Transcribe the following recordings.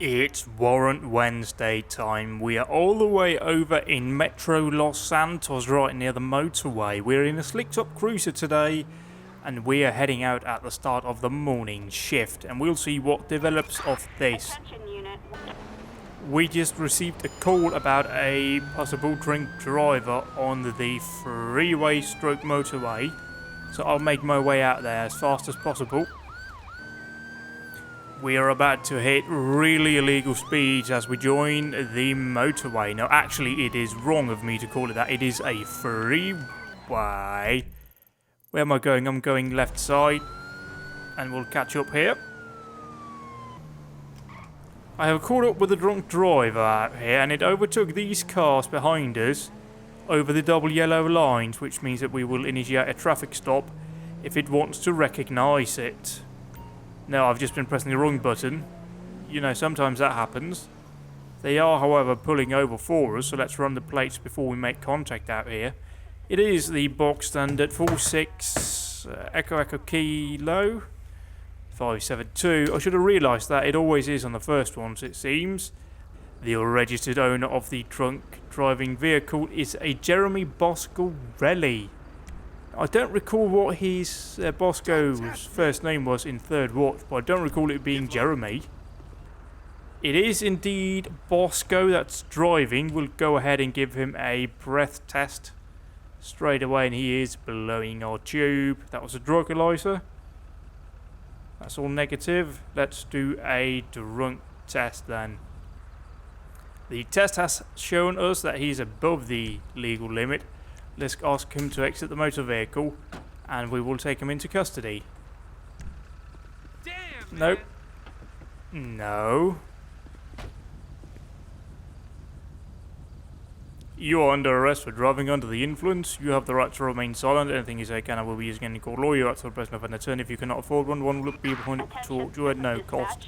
It's Warrant Wednesday time. We are all the way over in Metro Los Santos, right near the motorway. We're in a slick-top cruiser today, and we are heading out at the start of the morning shift, and we'll see what develops of this. We just received a call about a possible drink driver on the freeway stroke motorway, so I'll make my way out there as fast as possible. We are about to hit really illegal speeds as we join the motorway. Now, actually, it is wrong of me to call it that. It is a freeway. Where am I going? I'm going left side, and we'll catch up here. I have caught up with a drunk driver out here, and it overtook these cars behind us over the double yellow lines, which means that we will initiate a traffic stop if it wants to recognise it. No, I've just been pressing the wrong button. You know, sometimes that happens. They are, however, pulling over for us, so let's run the plates before we make contact out here. It is the box standard 46 Echo Kilo 572. I should have realised that. It always is on the first ones, it seems. The registered owner of the drunk driving vehicle is a Jeremy Boscarelli. I don't recall what his Bosco's first name was in third watch, but I don't recall it being Jeremy. It is indeed Bosco that's driving. We'll go ahead and give him a breath test straight away, and he is blowing our tube. That was a drug-elizer. That's all negative. Let's do a drunk test then. The test has shown us that he's above the legal limit. Let's ask him to exit the motor vehicle, and we will take him into custody. Damn, Nope. man. No. You are under arrest for driving under the influence. You have the right to remain silent. Anything you say can and will be used against any court law. You have to the presence of an attorney. If you cannot afford one, one will be appointed to talk to you at no cost.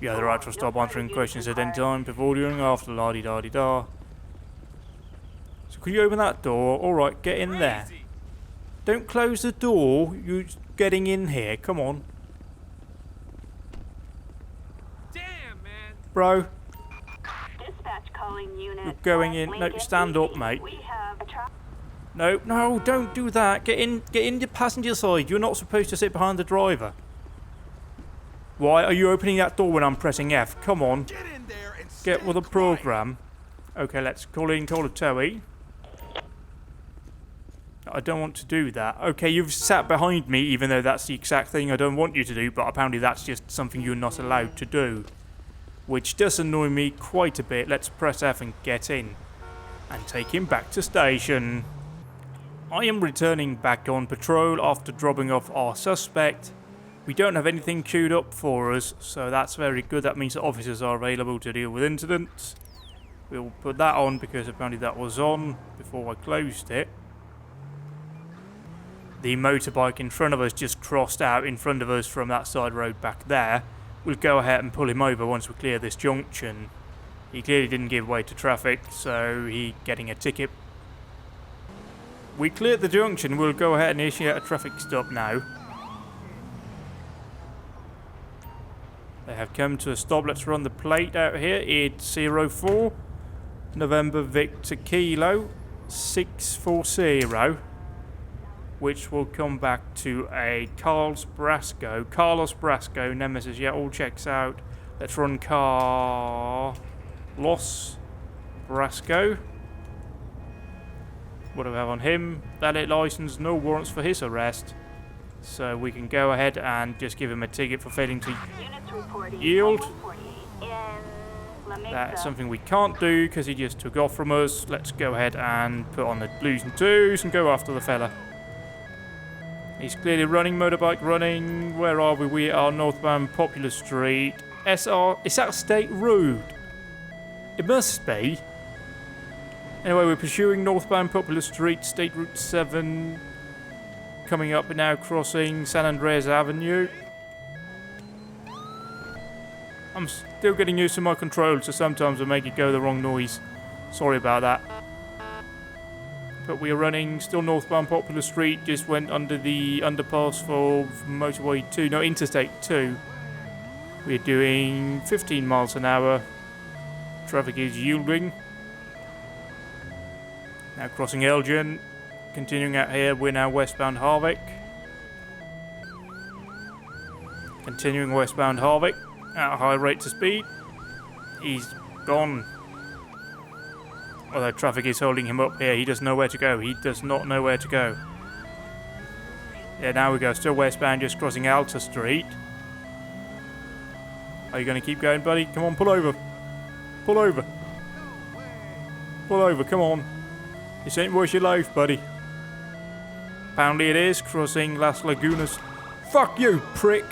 You have the right to stop answering questions at any time, before, during, after, la-di-da-di-da. So could you open that door? Alright, get in there. Crazy. Don't close the door. You're getting in here. Come on. Damn, man. Bro, Dispatch calling unit. you're going in. No, stand up, mate. We have a No, don't do that. Get in the passenger side. You're not supposed to sit behind the driver. Why are you opening that door when I'm pressing F? Come on. Get in there and Get stay with the quiet. program. Okay, let's call a towie. I don't want to do that. Okay, you've sat behind me, even though that's the exact thing I don't want you to do, but apparently that's just something you're not allowed to do. Which does annoy me quite a bit. Let's press F and get in. And take him back to station. I am returning back on patrol after dropping off our suspect. We don't have anything queued up for us, so that's very good. That means that officers are available to deal with incidents. We'll put that on because apparently that was on before I closed it. The motorbike in front of us just crossed out in front of us from that side road back there. We'll go ahead and pull him over once we clear this junction. He clearly didn't give way to traffic, so he's getting a ticket. We cleared the junction. We'll go ahead and initiate a traffic stop now. They have come to a stop. Let's run the plate out here. It's 04 November Victor Kilo 640, which will come back to a Carlos Brasco, Nemesis. Yeah, all checks out. Let's run Carlos Brasco. What do we have on him? Valid license, no warrants for his arrest. So we can go ahead and just give him a ticket for failing to units reporting. yield. 148 in La Mesa. That's something we can't do because he just took off from us. Let's go ahead and put on the blues and twos and go after the fella. He's clearly running, motorbike running. Where are we? We are northbound Popular Street. SR, is that State Road? It must be. Anyway, we're pursuing northbound Popular Street, State Route 7. Coming up now, crossing San Andreas Avenue. I'm still getting used to my controls, so sometimes I make it go the wrong noise. Sorry about that. But we are running still northbound Popular Street, just went under the underpass for motorway 2, no, Interstate 2. We're doing 15 miles an hour. Traffic is yielding. Now crossing Elgin. Continuing out here, we're now westbound Harvick. Continuing westbound Harvick at a high rate of speed. He's gone. Although traffic is holding him up here, he doesn't know where to go. He does not know where to go. Yeah, now we go. Still westbound, just crossing Alta Street. Are you going to keep going, buddy? Come on, pull over. Pull over. Pull over, come on. This ain't worth your life, buddy. Apparently it is, crossing Las Lagunas. Fuck you, prick!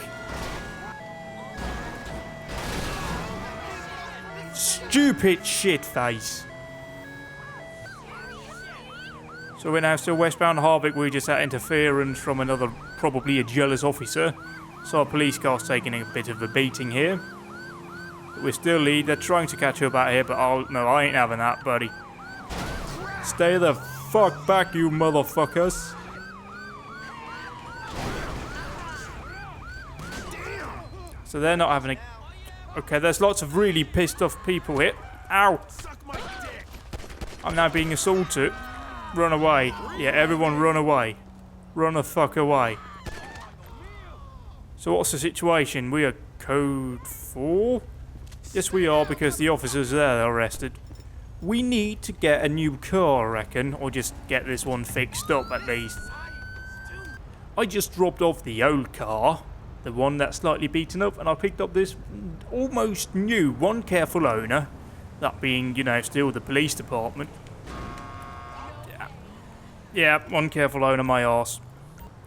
Stupid shit face. So we're now still westbound Harvick. We just had interference from another, probably a jealous officer. So our police car's taking a bit of a beating here. But we're still lead. They're trying to catch up out here, but no, I ain't having that, buddy. Stay the fuck back, you motherfuckers. So they're not having a... Okay, there's lots of really pissed off people here. Ow! I'm now being assaulted. Run away. Yeah, everyone run away. Run the fuck away. So what's the situation? We are code 4? Yes, we are, because the officers there are arrested. We need to get a new car, I reckon, or just get this one fixed up at least. I just dropped off the old car, the one that's slightly beaten up, and I picked up this almost new one careful owner, that being, you know, still the police department. Yeah, one careful owner, my arse.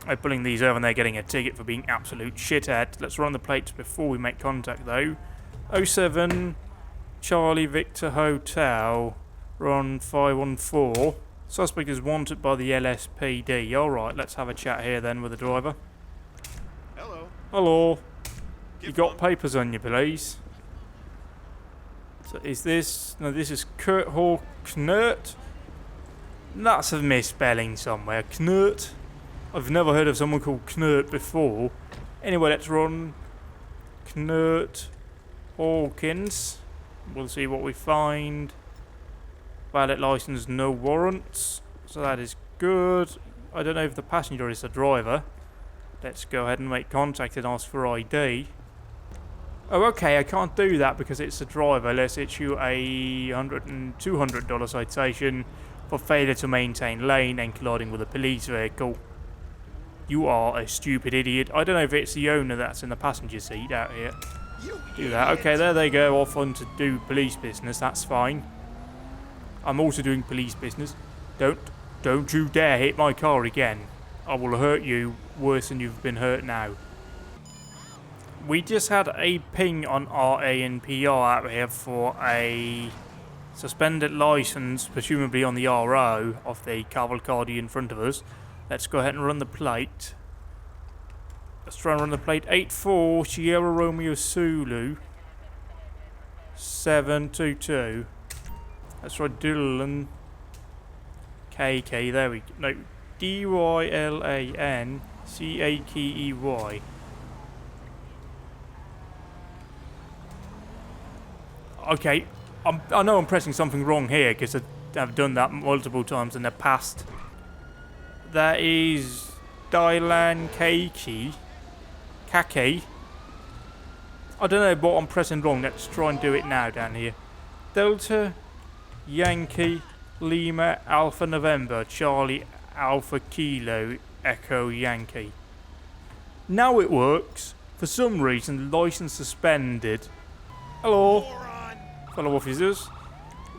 I'm pulling these over and they're getting a ticket for being absolute shithead. Let's run the plates before we make contact though. 07 Charlie Victor Hotel, run 514. Suspect is wanted by the LSPD. Alright, let's have a chat here then with the driver. Hello. Hello. You got papers on you, please? So is this... No, this is Kurt Hall Knurt. That's a misspelling somewhere. Knurt. I've never heard of someone called Knurt before. Anyway, let's run Knurt Hawkins. We'll see what we find. Valid license, no warrants. So that is good. I don't know if the passenger is the driver. Let's go ahead and make contact and ask for ID. Oh, okay, I can't do that because it's the driver. Let's issue a $100 and $200 citation for failure to maintain lane and colliding with a police vehicle. You are a stupid idiot. I don't know if it's the owner that's in the passenger seat out here. Do that. Okay, there they go, off on to do police business. That's fine. I'm also doing police business. Don't you dare hit my car again. I will hurt you worse than you've been hurt now. We just had a ping on RA and PR out here for a suspended license, presumably on the RO of the cavalcade in front of us. Let's go ahead and run the plate. Let's try and run the plate. 84 Sierra Romeo Zulu 722. Let's try Dylan KK. There we go. No, DYLAN CAKEY. Okay, I know I'm pressing something wrong here because I've done that multiple times in the past. That is Dylan Kaki. I don't know what I'm pressing wrong. Let's try and do it now down here. Delta Yankee Lima Alpha November Charlie Alpha Kilo Echo Yankee. Now it works. For some reason, the license suspended. Hello, fellow officers.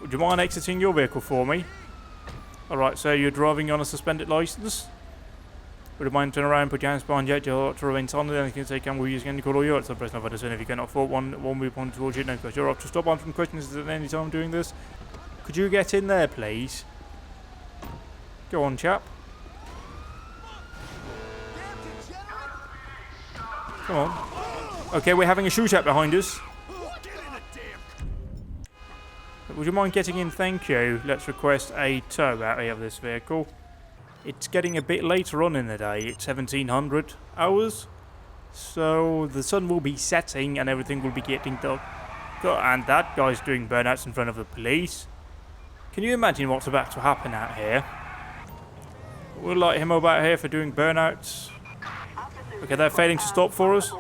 Would you mind exiting your vehicle for me? Alright, so you're driving on a suspended license? Would you mind turning around and put your hands behind your head, your heart to remain silent, then you can say, can we use any call or yours? The press of a if you cannot afford one move on towards you, no, because you're up to stop answering questions at any time doing this. Could you get in there, please? Go on, chap. Come on. Okay, we're having a shootout behind us. Would you mind getting in? Thank you. Let's request a tow out here of this vehicle. It's getting a bit later on in the day. It's 1700 hours. So the sun will be setting and everything will be getting dark. And that guy's doing burnouts in front of the police. Can you imagine what's about to happen out here? We'll light him up out here for doing burnouts. Okay, they're failing to stop for us.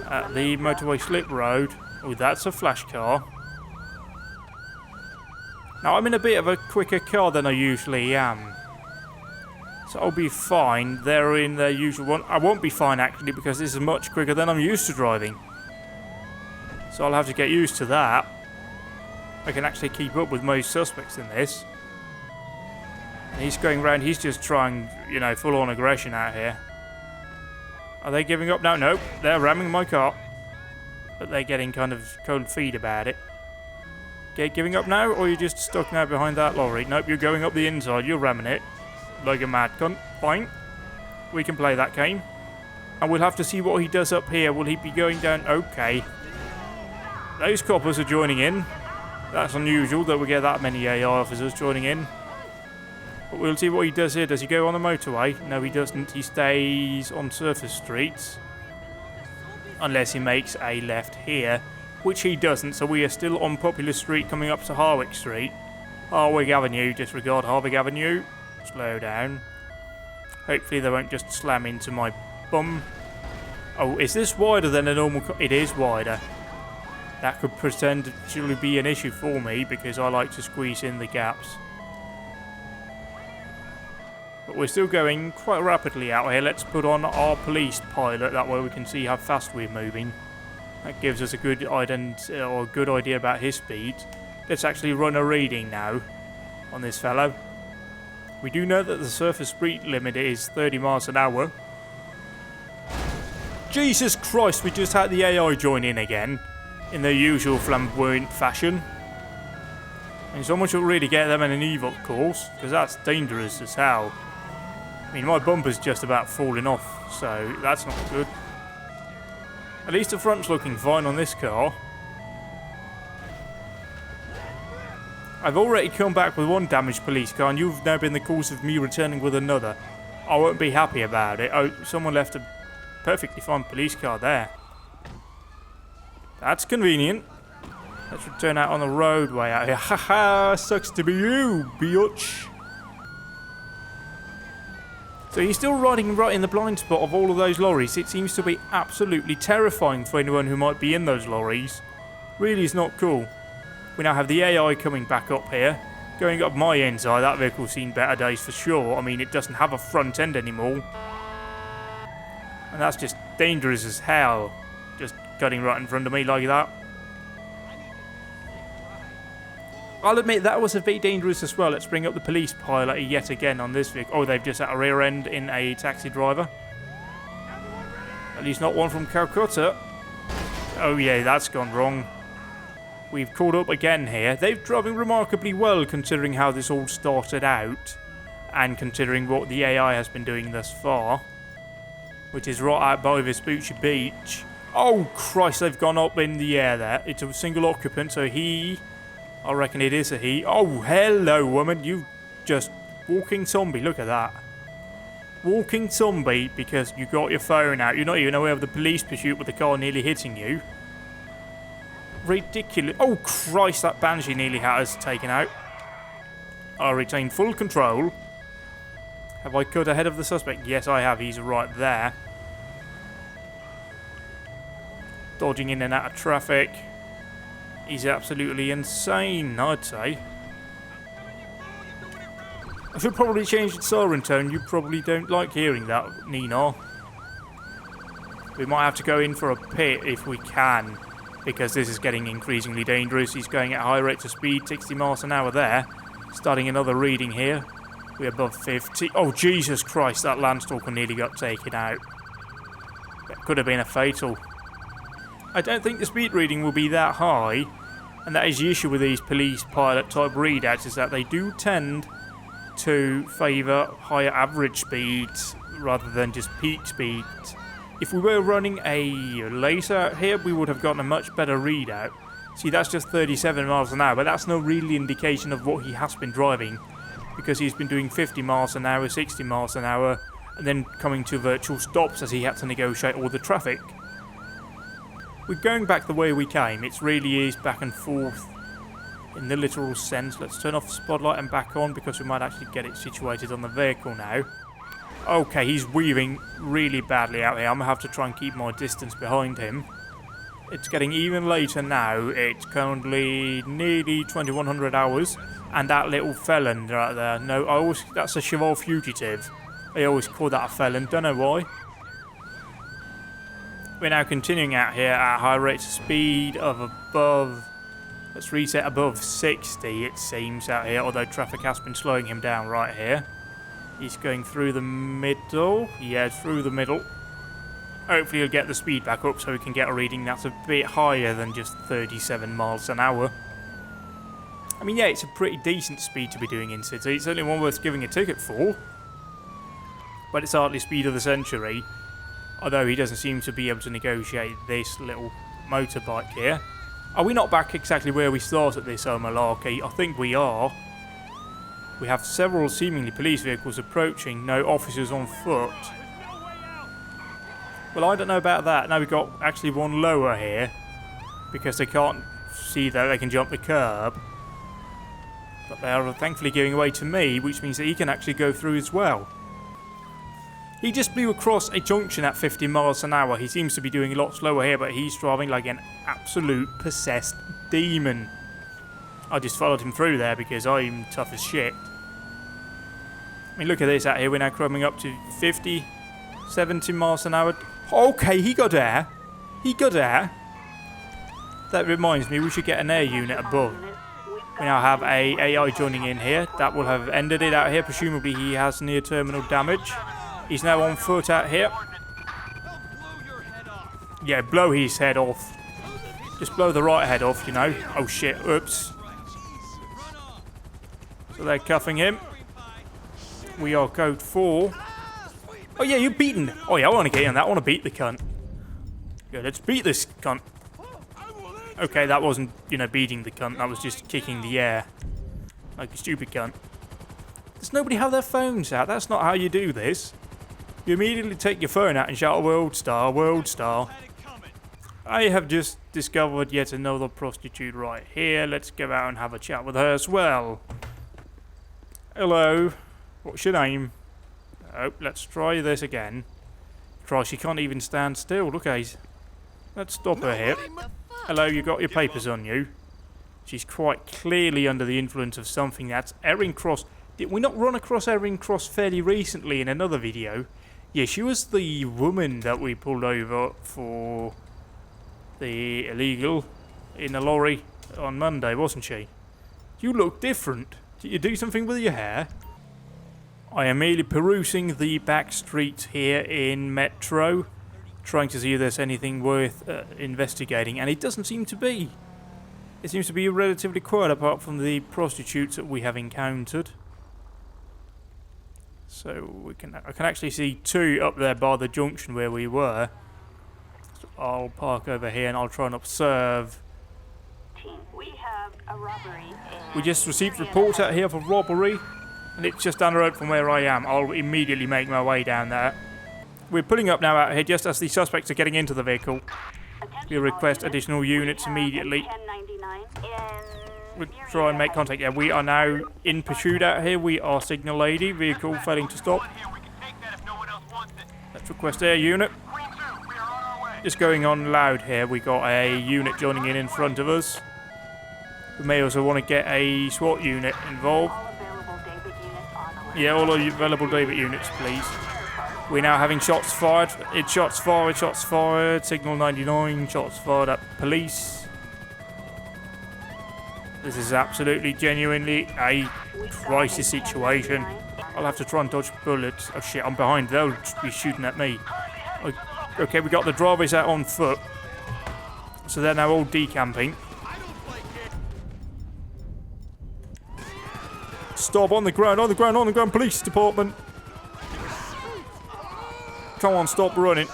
At the motorway slip road. Oh, that's a flash car. Now, I'm in a bit of a quicker car than I usually am. So I'll be fine. They're in their usual one. I won't be fine, actually, because this is much quicker than I'm used to driving. So I'll have to get used to that. I can actually keep up with most suspects in this. And he's going around, he's just trying, you know, full-on aggression out here. Are they giving up now? Nope, they're ramming my car. But they're getting kind of cold feet about it. Okay, giving up now, or you're just stuck now behind that lorry? Nope, you're going up the inside, you're ramming it. Like a mad cunt. Fine. We can play that game. And we'll have to see what he does up here. Will he be going down? Okay. Those coppers are joining in. That's unusual that we get that many AI officers joining in. But we'll see what he does here. Does he go on the motorway? No, he doesn't. He stays on surface streets. Unless he makes a left here, which he doesn't. So we are still on Popular Street coming up to Harwick Street. Harwick Avenue. Disregard Harwick Avenue. Slow down. Hopefully they won't just slam into my bum. Oh, is this wider than a normal car? It is wider. That could potentially be an issue for me because I like to squeeze in the gaps. But we're still going quite rapidly out here. Let's put on our police pilot. That way we can see how fast we're moving. That gives us a good idea about his speed. Let's actually run a reading now on this fellow. We do know that the surface speed limit is 30 miles an hour. Jesus Christ, we just had the AI join in again. In their usual flamboyant fashion. And someone should really get them in an evil course, because that's dangerous as hell. I mean, my bumper's just about falling off, so that's not good. At least the front's looking fine on this car. I've already come back with one damaged police car, and you've now been the cause of me returning with another. I won't be happy about it. Oh, someone left a perfectly fine police car there. That's convenient. Let's return out on the roadway out here. Haha, sucks to be you, biatch. So he's still riding right in the blind spot of all of those lorries. It seems to be absolutely terrifying for anyone who might be in those lorries. Really is not cool. We now have the AI coming back up here. Going up my inside, that vehicle's seen better days for sure. I mean, it doesn't have a front end anymore. And that's just dangerous as hell. Just cutting right in front of me like that. I'll admit that was a bit dangerous as well. Let's bring up the police pilot yet again on this vehicle. Oh, they've just had a rear end in a taxi driver. At least not one from Calcutta. Oh yeah, that's gone wrong. We've caught up again here. They're driving remarkably well considering how this all started out. And considering what the AI has been doing thus far. Which is right out by Vespucci Beach. Oh Christ, they've gone up in the air there. It's a single occupant, so he... I reckon it is a he. Oh, hello woman, you just walking zombie, look at that. Walking zombie because you got your phone out. You're not even aware of the police pursuit with the car nearly hitting you. Ridiculous. Oh Christ, that Banshee nearly had us taken out. I retain full control. Have I cut ahead of the suspect? Yes, I have. He's right there. Dodging in and out of traffic. He's absolutely insane, I'd say. I should probably change the siren tone. You probably don't like hearing that, Nina. We might have to go in for a pit if we can, because this is getting increasingly dangerous. He's going at high rates of speed, 60 miles an hour there. Starting another reading here. We're above 50. Oh, Jesus Christ, that Landstalker nearly got taken out. That could have been a fatal. I don't think the speed reading will be that high, and that is the issue with these police pilot type readouts, is that they do tend to favour higher average speeds rather than just peak speeds. If we were running a laser out here, we would have gotten a much better readout. See, that's just 37 miles an hour, but that's no really indication of what he has been driving, because he's been doing 50 miles an hour, 60 miles an hour, and then coming to virtual stops as he had to negotiate all the traffic. We're going back the way we came. It really is back and forth in the literal sense. Let's turn off the spotlight and back on because we might actually get it situated on the vehicle now. Okay, he's weaving really badly out here. I'm going to have to try and keep my distance behind him. It's getting even later now. It's currently nearly 2100 hours. And that little felon right there. No, that's a cheval fugitive. I always call that a felon. Don't know why. We're now continuing out here at high rates of speed of above... Let's reset above 60, it seems, out here. Although traffic has been slowing him down right here. He's going through the middle. Yeah, through the middle. Hopefully he'll get the speed back up so we can get a reading that's a bit higher than just 37 miles an hour. I mean, yeah, it's a pretty decent speed to be doing in city. It's certainly one worth giving a ticket for. But it's hardly speed of the century. Although he doesn't seem to be able to negotiate this little motorbike here. Are we not back exactly where we started this malarkey? I think we are. We have several seemingly police vehicles approaching. No officers on foot. Well, I don't know about that. Now we've got actually one lower here. Because they can't see that they can jump the curb. But they are thankfully giving way to me, which means that he can actually go through as well. He just blew across a junction at 50 miles an hour. He seems to be doing a lot slower here, but he's driving like an absolute possessed demon. I just followed him through there because I'm tough as shit. I mean, look at this out here. We're now coming up to 50, 70 miles an hour. Okay, he got air. He got air. That reminds me, we should get an air unit above. We now have a AI joining in here. That will have ended it out here. Presumably he has near terminal damage. He's now on foot out here. Yeah, blow his head off. Just blow the right head off, you know. Oh shit, oops. So they're cuffing him. We are code 4. Oh yeah, you're beaten. Oh yeah, I want to get in that. I want to beat the cunt. Yeah, let's beat this cunt. Okay, that wasn't, beating the cunt. That was just kicking the air. Like a stupid cunt. Does nobody have their phones out? That's not how you do this. You immediately take your phone out and shout, "World Star, World Star." I have just discovered yet another prostitute right here. Let's go out and have a chat with her as well. Hello. What's your name? Oh, let's try this again. Christ, she can't even stand still. Look, guys. Let's stop her here. Hello, you got your papers on you? She's quite clearly under the influence of something. That's Erin Cross. Did we not run across Erin Cross fairly recently in another video? Yeah, she was the woman that we pulled over for the illegal in a lorry on Monday, wasn't she? You look different. Did you do something with your hair? I am merely perusing the back streets here in Metro, trying to see if there's anything worth investigating, and it doesn't seem to be. It seems to be relatively quiet apart from the prostitutes that we have encountered. So I can actually see 2 up there by the junction where we were. So I'll park over here and I'll try and observe. We have a robbery. We just received reports out here for robbery, and it's just down the road from where I am. I'll immediately make my way down there. We're pulling up now out here just as the suspects are getting into the vehicle. We'll request additional units immediately. We'll try and make contact. Yeah, we are now in pursuit out here. We are Signal Lady. Vehicle failing to stop. Let's request air unit. Just going on loud here. We got a unit joining in front of us. We may also want to get a SWAT unit involved. Yeah, all available David units, please. We're now having shots fired. It's shots fired, shots fired. Signal 99, shots fired at police. This is absolutely, genuinely a crisis situation. I'll have to try and dodge bullets. Oh shit, I'm behind. They'll be shooting at me. Okay, we got the drivers out on foot. So they're now all decamping. Stop, on the ground, on the ground, on the ground, police department. Come on, stop running.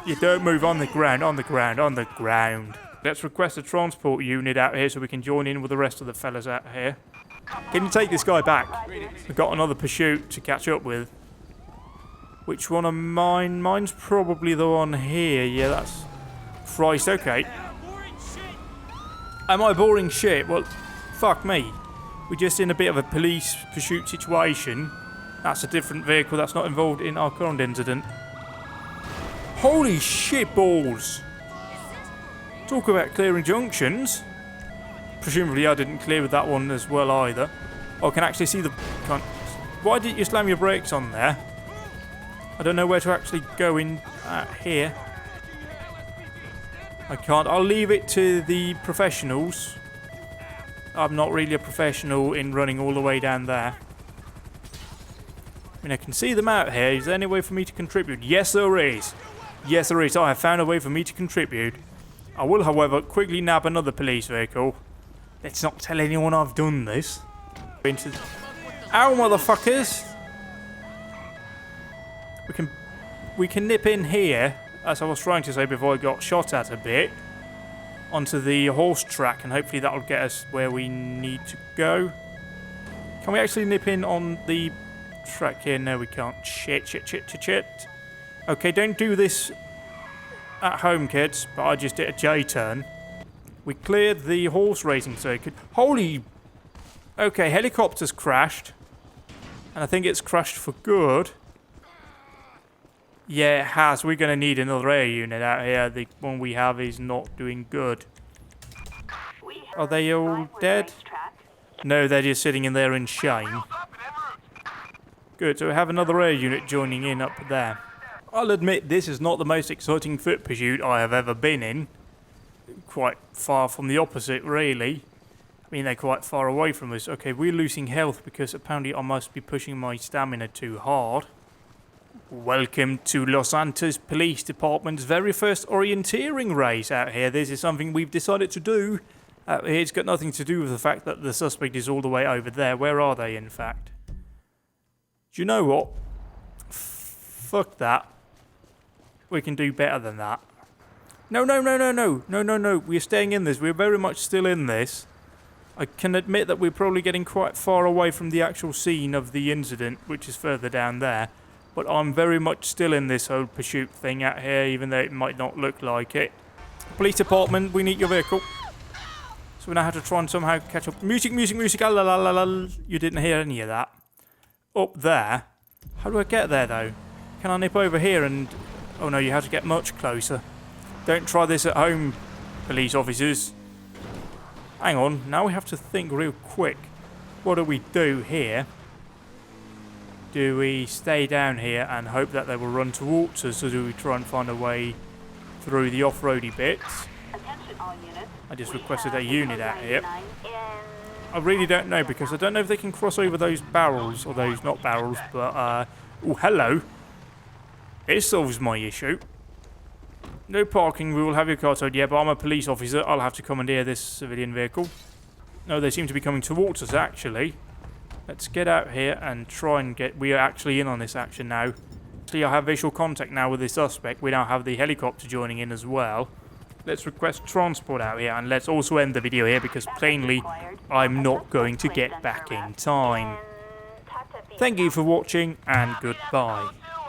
You don't move, on the ground, on the ground, on the ground. Let's request a transport unit out here so we can join in with the rest of the fellas out here. Can you take this guy back? I've got another pursuit to catch up with. Which one of mine? Mine's probably the one here. Yeah, that's... Christ, okay. Am I boring shit? Well, fuck me. We're just in a bit of a police pursuit situation. That's a different vehicle that's not involved in our current incident. Holy shit balls! Talk about clearing junctions. Presumably I didn't clear with that one as well either. Oh, I can actually see the... Why didn't you slam your brakes on there? I don't know where to actually go in here. I can't. I'll leave it to the professionals. I'm not really a professional in running all the way down there. I mean, I can see them out here. Is there any way for me to contribute? Yes, there is. Yes, there is. I have found a way for me to contribute. I will, however, quickly nab another police vehicle. Let's not tell anyone I've done this. Ow, motherfuckers! We can nip in here, as I was trying to say before I got shot at a bit, onto the horse track, and hopefully that'll get us where we need to go. Can we actually nip in on the track here? No, we can't. Shit. Okay, don't do this at home, kids, but I just did a J-turn. We cleared the horse racing circuit. Holy... Okay, helicopter's crashed. And I think it's crashed for good. Yeah, it has. We're going to need another air unit out here. The one we have is not doing good. Are they all dead? No, they're just sitting in there in shame. Good, so we have another air unit joining in up there. I'll admit this is not the most exciting foot pursuit I have ever been in. Quite far from the opposite, really. I mean, they're quite far away from us. Okay, we're losing health because apparently I must be pushing my stamina too hard. Welcome to Los Santos Police Department's very first orienteering race out here. This is something we've decided to do. It's got nothing to do with the fact that the suspect is all the way over there. Where are they, in fact? Do you know what? Fuck that. We can do better than that. No. We're staying in this. We're very much still in this. I can admit that we're probably getting quite far away from the actual scene of the incident, which is further down there. But I'm very much still in this whole pursuit thing out here, even though it might not look like it. Police department, we need your vehicle. So we now have to try and somehow catch up. Music, la la la la. You didn't hear any of that. Up there. How do I get there, though? Can I nip over here and... Oh no, you have to get much closer. Don't try this at home, police officers. Hang on, now we have to think real quick. What do we do here? Do we stay down here and hope that they will run towards us, or do we try and find a way through the off-roady bits? I just requested a unit out here. I really don't know, because I don't know if they can cross over those barrels, or those not barrels, but, oh, hello. It solves my issue. No parking, we will have your car towed. Yeah, but I'm a police officer, I'll have to commandeer this civilian vehicle. No, they seem to be coming towards us, actually. Let's get out here and try and get... We are actually in on this action now. Actually, I have visual contact now with the suspect. We now have the helicopter joining in as well. Let's request transport out here, and let's also end the video here, because plainly, I'm not going to get back in time. Thank you for watching, and goodbye.